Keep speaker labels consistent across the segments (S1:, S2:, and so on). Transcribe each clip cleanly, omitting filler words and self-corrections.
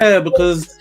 S1: Yeah, because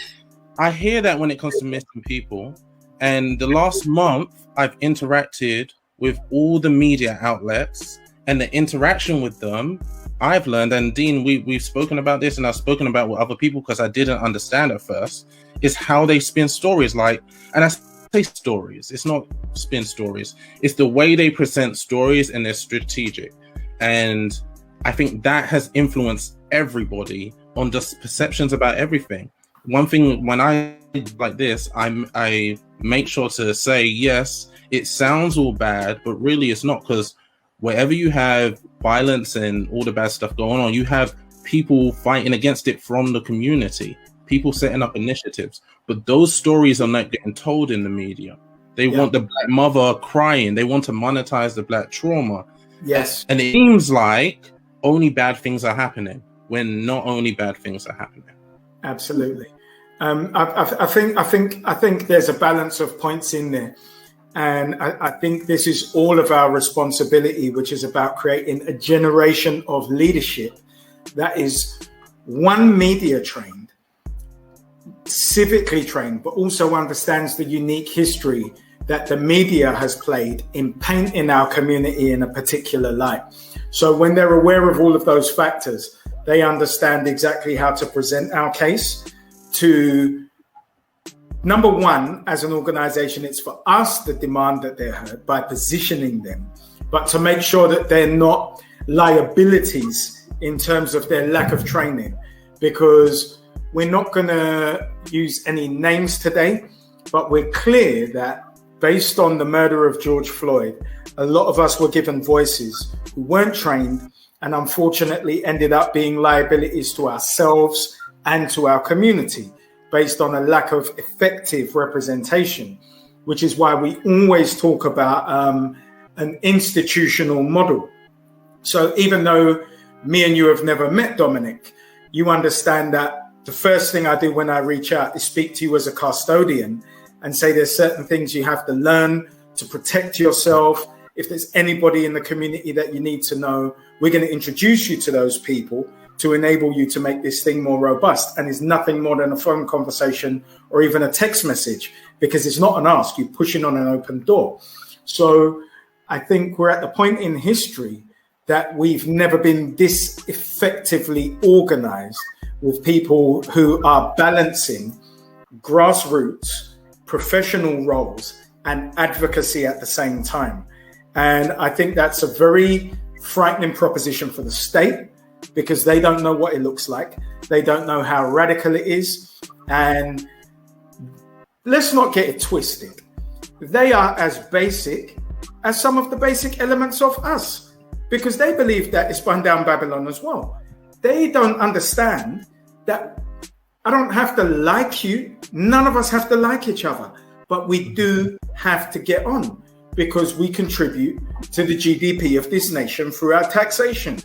S1: I hear that when it comes to missing people. And the last month, I've interacted with all the media outlets, and the interaction with them, I've learned, and Dean, we've spoken about this, and I've spoken about with other people because I didn't understand at first, is how they spin stories. Like, and I say stories, it's not spin stories. It's the way they present stories, and they're strategic. And I think that has influenced everybody on just perceptions about everything. One thing, when I like this, I make sure to say, yes, it sounds all bad, but really it's not, because wherever you have violence and all the bad stuff going on, you have people fighting against it from the community, people setting up initiatives. But those stories are not getting told in the media. They want the Black mother crying. They want to monetize the Black trauma.
S2: Yes.
S1: And it seems like only bad things are happening when not only bad things are happening.
S2: Absolutely. I think there's a balance of points in there. And I think this is all of our responsibility, which is about creating a generation of leadership that is, one, media trained, civically trained, but also understands the unique history that the media has played in painting our community in a particular light. So when they're aware of all of those factors, they understand exactly how to present our case to, number one, as an organization, it's for us to demand that they're heard by positioning them, but to make sure that they're not liabilities in terms of their lack of training, because we're not going to use any names today, but we're clear that based on the murder of George Floyd, a lot of us were given voices who weren't trained and unfortunately ended up being liabilities to ourselves and to our community based on a lack of effective representation, which is why we always talk about an institutional model. So even though me and you have never met, Dominic, you understand that the first thing I do when I reach out is speak to you as a custodian and say there's certain things you have to learn to protect yourself. If there's anybody in the community that you need to know, we're going to introduce you to those people to enable you to make this thing more robust. And it's nothing more than a phone conversation or even a text message, because it's not an ask, you're pushing on an open door. So I think we're at the point in history that we've never been this effectively organized with people who are balancing grassroots, professional roles, and advocacy at the same time. And I think that's a very frightening proposition for the state, because they don't know what it looks like. They don't know how radical it is. And let's not get it twisted. They are as basic as some of the basic elements of us, because they believe that it's run down Babylon as well. They don't understand that I don't have to like you. None of us have to like each other, but we do have to get on, because we contribute to the GDP of this nation through our taxation.